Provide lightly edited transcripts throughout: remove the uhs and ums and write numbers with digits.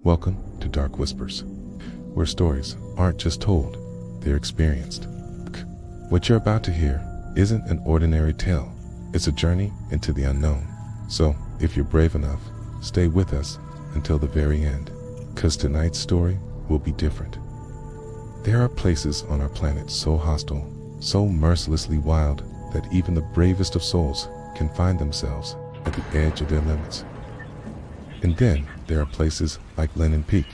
Welcome to Dark Whispers, where stories aren't just told, they're experienced. What you're about to hear isn't an ordinary tale, it's a journey into the unknown. So, if you're brave enough, stay with us until the very end, because tonight's story will be different. There are places on our planet so hostile, so mercilessly wild, that even the bravest of souls can find themselves at the edge of their limits. And then there are places like Lenin Peak,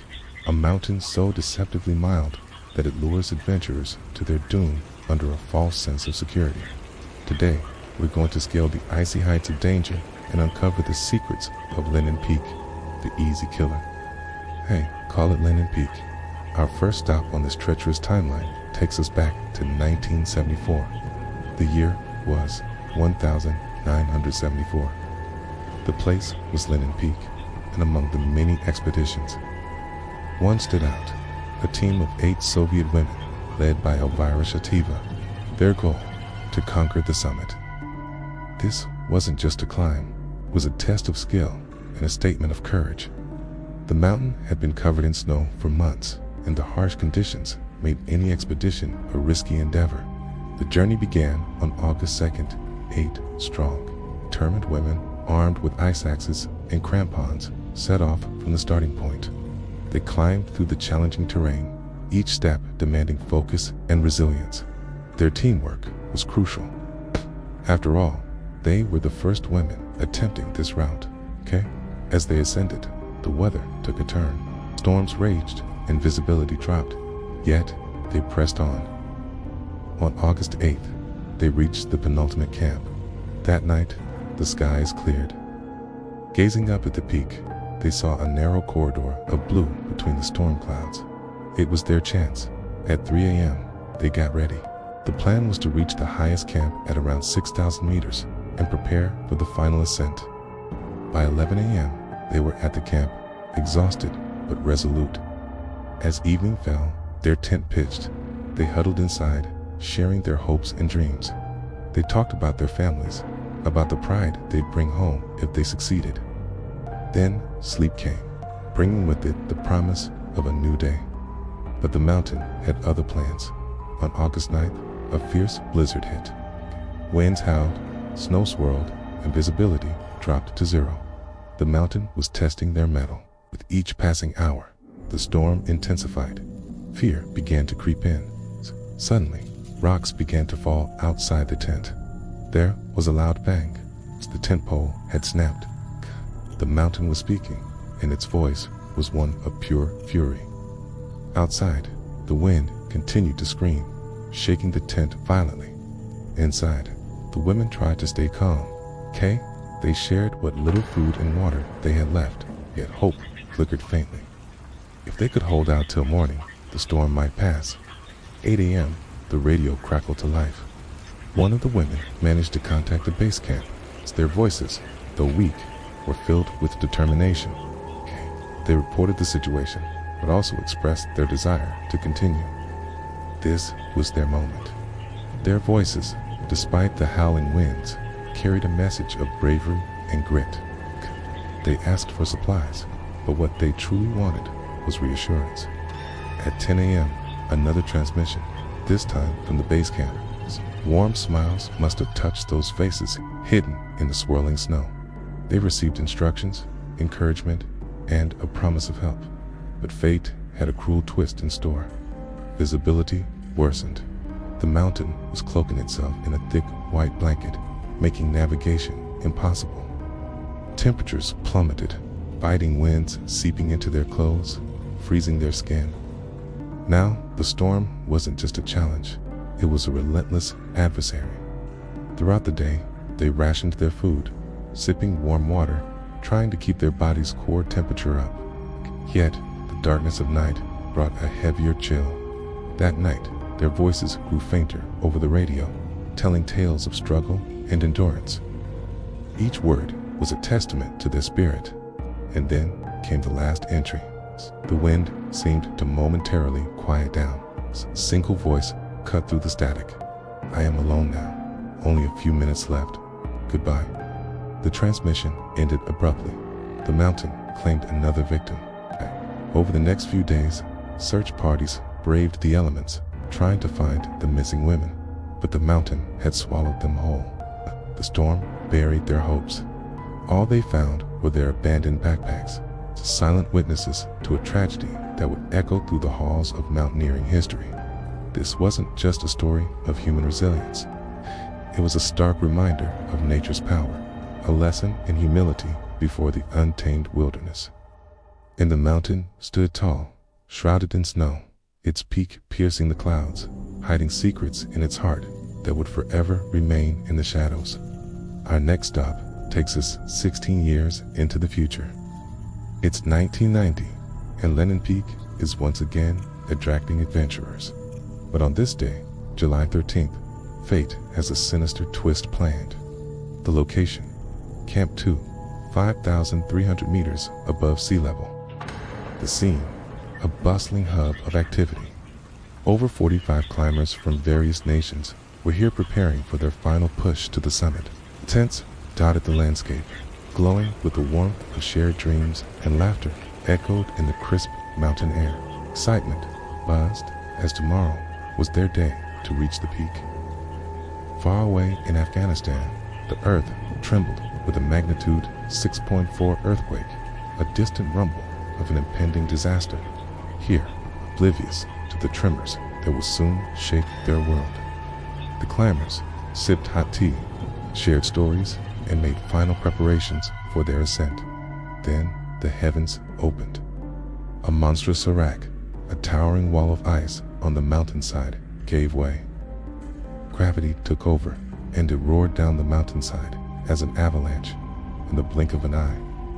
a mountain so deceptively mild that it lures adventurers to their doom under a false sense of security. Today, we're going to scale the icy heights of danger and uncover the secrets of Lenin Peak, the easy killer. Hey, call it Lenin Peak. Our first stop on this treacherous timeline takes us back to 1974. The year was 1974. The place was Lenin Peak, and among the many expeditions, one stood out, a team of 8 Soviet women led by Elvira Shataeva, their goal to conquer the summit. This wasn't just a climb, it was a test of skill and a statement of courage. The mountain had been covered in snow for months, and the harsh conditions made any expedition a risky endeavor. The journey began on August 2nd, 8 strong, determined women armed with ice axes and crampons set off from the starting point. They climbed through the challenging terrain, each step demanding focus and resilience. Their teamwork was crucial. After all, they were the first women attempting this route, okay? As they ascended, the weather took a turn. Storms raged and visibility dropped, yet they pressed on. On August 8th, they reached the penultimate camp. That night, the skies cleared. Gazing up at the peak, they saw a narrow corridor of blue between the storm clouds. It was their chance. At 3 a.m., they got ready. The plan was to reach the highest camp at around 6,000 meters and prepare for the final ascent. By 11 a.m., they were at the camp, exhausted but resolute. As evening fell, their tent pitched. They huddled inside, sharing their hopes and dreams. They talked about their families, about the pride they'd bring home if they succeeded. Then sleep came, bringing with it the promise of a new day. But the mountain had other plans. On August 9th, a fierce blizzard hit. Winds howled, snow swirled, and visibility dropped to zero. The mountain was testing their mettle. With each passing hour, the storm intensified. Fear began to creep in. Suddenly, rocks began to fall outside the tent. There was a loud bang. The tent pole had snapped. The mountain was speaking, and its voice was one of pure fury. Outside, the wind continued to scream, shaking the tent violently. Inside, the women tried to stay calm. They shared what little food and water they had left, yet hope flickered faintly. If they could hold out till morning, the storm might pass. 8 a.m., the radio crackled to life. One of the women managed to contact the base camp. Their voices, though weak, were filled with determination. They reported the situation, but also expressed their desire to continue. This was their moment. Their voices, despite the howling winds, carried a message of bravery and grit. They asked for supplies, but what they truly wanted was reassurance. At 10 a.m., another transmission, this time from the base camp. Warm smiles must have touched those faces hidden in the swirling snow. They received instructions, encouragement, and a promise of help. But fate had a cruel twist in store. Visibility worsened. The mountain was cloaking itself in a thick white blanket, making navigation impossible. Temperatures plummeted, biting winds seeping into their clothes, freezing their skin. Now, the storm wasn't just a challenge, it was a relentless adversary. Throughout the day, they rationed their food, sipping warm water, trying to keep their body's core temperature up. Yet, the darkness of night brought a heavier chill. That night, their voices grew fainter over the radio, telling tales of struggle and endurance. Each word was a testament to their spirit. And then came the last entry. The wind seemed to momentarily quiet down. A single voice cut through the static. "I am alone now. Only a few minutes left. Goodbye." The transmission ended abruptly. The mountain claimed another victim. Over the next few days, search parties braved the elements, trying to find the missing women, but the mountain had swallowed them whole. The storm buried their hopes. All they found were their abandoned backpacks, silent witnesses to a tragedy that would echo through the halls of mountaineering history. This wasn't just a story of human resilience. It was a stark reminder of nature's power, a lesson in humility before the untamed wilderness. And the mountain stood tall, shrouded in snow, its peak piercing the clouds, hiding secrets in its heart that would forever remain in the shadows. Our next stop takes us 16 years into the future. It's 1990, and Lenin Peak is once again attracting adventurers. But on this day, July 13th, fate has a sinister twist planned. The location, Camp 2, 5,300 meters above sea level. The scene, a bustling hub of activity. Over 45 climbers from various nations were here preparing for their final push to the summit. Tents dotted the landscape, glowing with the warmth of shared dreams, and laughter echoed in the crisp mountain air. Excitement buzzed as tomorrow was their day to reach the peak. Far away in Afghanistan, the earth trembled with a magnitude 6.4 earthquake, a distant rumble of an impending disaster. Here, oblivious to the tremors that will soon shake their world. The climbers sipped hot tea, shared stories, and made final preparations for their ascent. Then the heavens opened. A monstrous serac, a towering wall of ice on the mountainside, gave way. Gravity took over, and it roared down the mountainside as an avalanche. In the blink of an eye,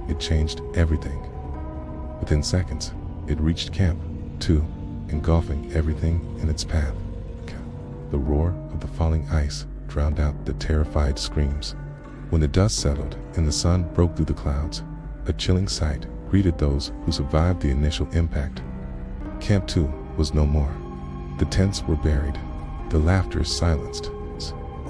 it changed everything. Within seconds, it reached Camp 2, engulfing everything in its path. The roar of the falling ice drowned out the terrified screams. When the dust settled and the sun broke through the clouds, a chilling sight greeted those who survived the initial impact. Camp 2 was no more. The tents were buried, the laughter silenced.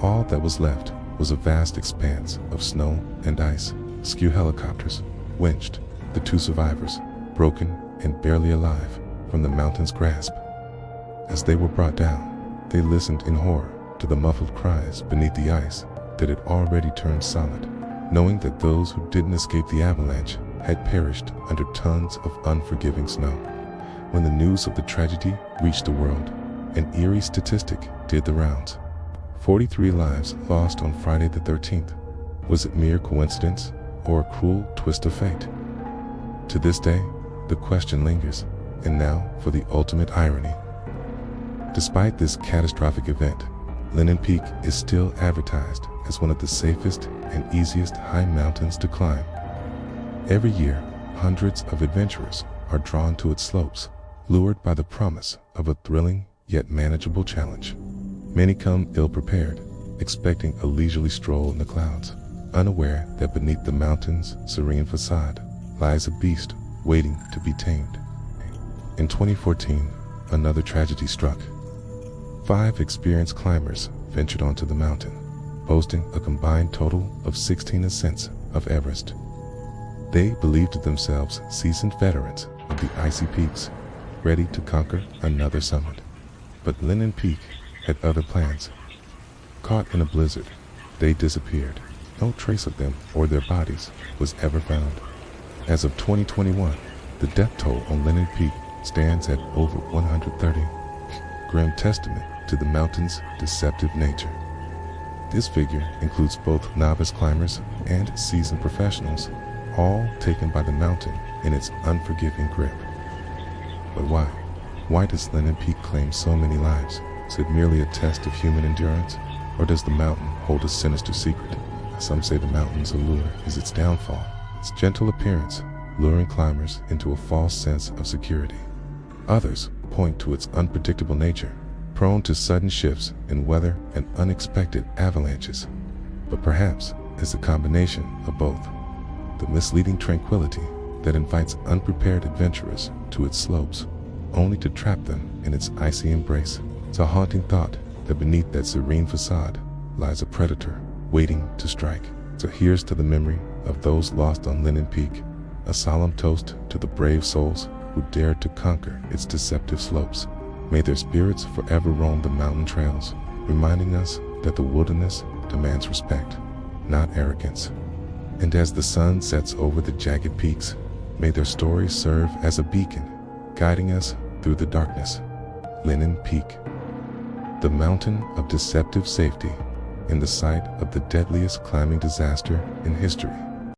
All that was left was a vast expanse of snow and ice. Rescue helicopters winched the two survivors, broken and barely alive, from the mountain's grasp. As they were brought down, they listened in horror to the muffled cries beneath the ice that had already turned solid, knowing that those who didn't escape the avalanche had perished under tons of unforgiving snow. When the news of the tragedy reached the world, an eerie statistic did the rounds. 43 lives lost on Friday the 13th. Was it mere coincidence or a cruel twist of fate? To this day, the question lingers, and now for the ultimate irony. Despite this catastrophic event, Lenin Peak is still advertised as one of the safest and easiest high mountains to climb. Every year, hundreds of adventurers are drawn to its slopes, lured by the promise of a thrilling yet manageable challenge. Many come ill-prepared, expecting a leisurely stroll in the clouds, unaware that beneath the mountain's serene facade lies a beast waiting to be tamed. In 2014, another tragedy struck. 5 experienced climbers ventured onto the mountain, boasting a combined total of 16 ascents of Everest. They believed themselves seasoned veterans of the icy peaks, ready to conquer another summit. But Lenin Peak had other plans. Caught in a blizzard, they disappeared. No trace of them or their bodies was ever found. As of 2021, the death toll on Lenin Peak stands at over 130, grim testament to the mountain's deceptive nature. This figure includes both novice climbers and seasoned professionals, all taken by the mountain in its unforgiving grip. But why? Why does Lenin Peak claim so many lives? Is it merely a test of human endurance, or does the mountain hold a sinister secret? Some say the mountain's allure is its downfall, its gentle appearance luring climbers into a false sense of security. Others point to its unpredictable nature, prone to sudden shifts in weather and unexpected avalanches. But perhaps it's a combination of both. The misleading tranquility that invites unprepared adventurers to its slopes, only to trap them in its icy embrace. It's a haunting thought that beneath that serene facade lies a predator waiting to strike. So here's to the memory of those lost on Lenin Peak, a solemn toast to the brave souls who dared to conquer its deceptive slopes. May their spirits forever roam the mountain trails, reminding us that the wilderness demands respect, not arrogance. And as the sun sets over the jagged peaks, may their stories serve as a beacon, guiding us through the darkness. Lenin Peak, the mountain of deceptive safety, in the site of the deadliest climbing disaster in history.